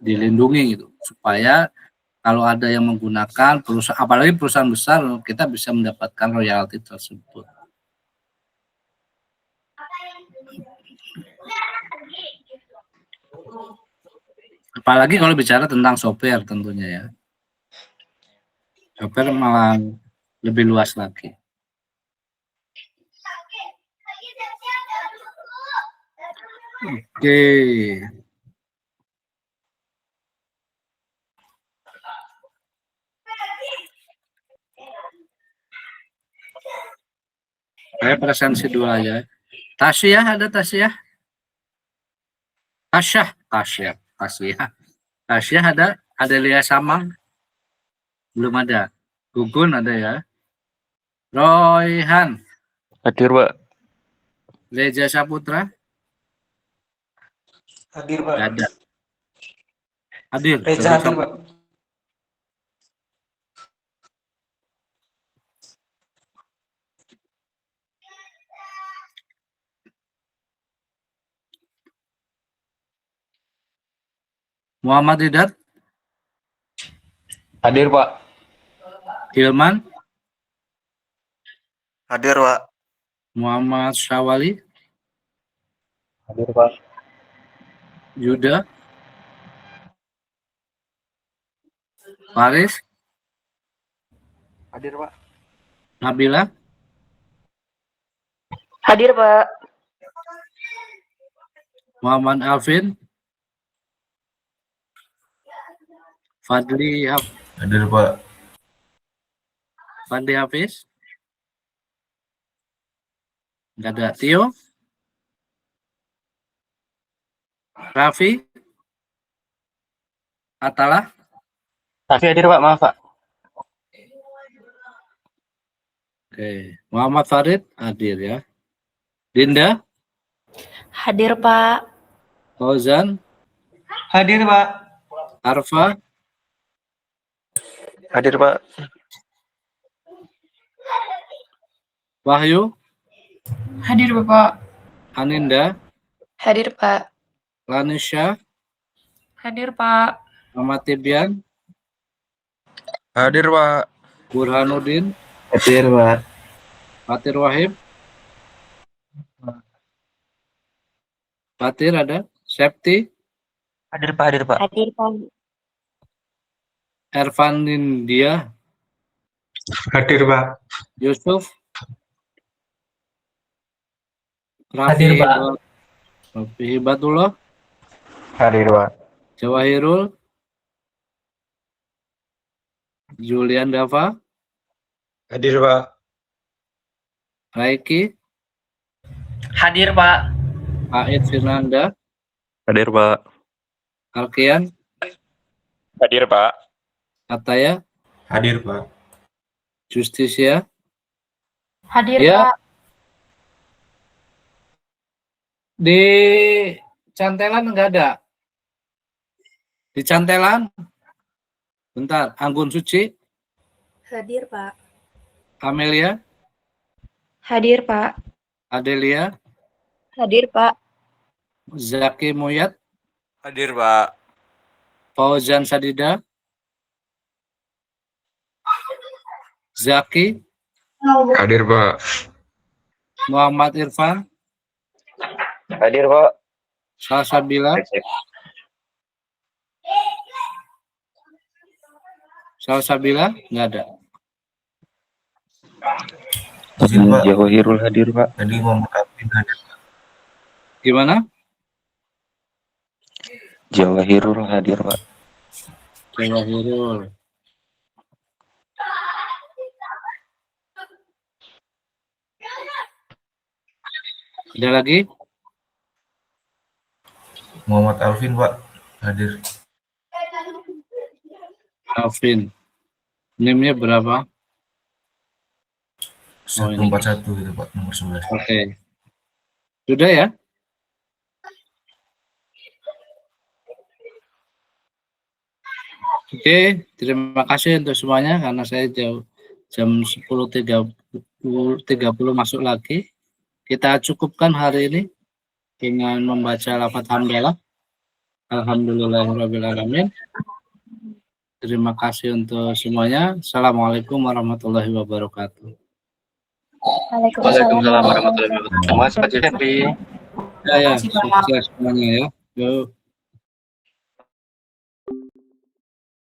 dilindungi gitu, supaya kalau ada yang menggunakan perusahaan, apalagi perusahaan besar, kita bisa mendapatkan royalti tersebut. Apalagi kalau bicara tentang software tentunya ya. Software malah lebih luas lagi. Oke. Saya presensi dulu aja. Tasya, ada Tasya? Tasya ada? Ada Lia Samang? Belum ada. Gugun ada ya? Royhan? Hadir, Pak. Leja Saputra? Hadir, Pak. Nggak ada. Hadir. Reza hadir, Pak. Muhammad Hidat? Hadir, Pak. Hilman? Hadir, Pak. Muhammad Syawali? Hadir, Pak. Yuda? Faris? Hadir, Pak. Nabila? Hadir, Pak. Muhammad Alvin? Fadli Hadir, Pak. Fadli Hafiz? Nggak ada. Tio? Raffi? Atala? Raffi hadir, Pak. Maaf, Pak. Oke. Muhammad Farid hadir ya. Dinda? Hadir, Pak. Fauzan? Hadir, Pak. Arfa? Hadir, Pak. Wahyu? Hadir, Bapak. Aninda? Hadir, Pak. Lanisha? Hadir, Pak. Muhammad Tibian? Hadir, Pak. Burhanuddin? Hadir, Pak. Fatir Wahib? Fatir ada? Septi? Hadir, Pak. Hadir, Pak. Hadir, Pak. Ervan Nindia? Hadir, Pak. Yusuf? Hadir, Pak. Raffi Hibatullah? Hadir, Pak. Jawahirul? Julian Dava? Hadir, Pak. Raiki? Hadir, Pak. Aid Firnanda? Hadir, Pak. Alkian? Hadir, Pak. Ataya? Hadir, Pak. Justisia? Hadir, Ya. Pak. Di Cantelan enggak ada? Di Cantelan? Bentar, Anggun Suci? Hadir, Pak. Amelia? Hadir, Pak. Adelia? Hadir, Pak. Zaki Moyat? Hadir, Pak. Fauzan Sadida? Zaki? Hadir, Pak. Muhammad Irfan? Hadir, Pak. Salsabila? Salsabila? Enggak ada. Izin, Pak. Jawahirul hadir, Pak. Tadi Muhammad Alvin hadir. Gimana? Jawahirul hadir, Pak. Jawahirul. Ada lagi? Muhammad Alvin, Pak. Hadir. Alvin. NIM-nya berapa? Oh, ini. 141 gitu, Pak. Nomor 11. Oke. Sudah ya? Oke, terima kasih untuk semuanya karena saya jam 10.30 masuk lagi. Kita cukupkan hari ini dengan membaca lafaz hamdalah. Alhamdulillahirrabbilalamin. Terima kasih untuk semuanya. Assalamualaikum warahmatullahi wabarakatuh. Waalaikumsalam warahmatullahi wabarakatuh. Mas Haji Henry. Ya, sukses semuanya ya. Yuk.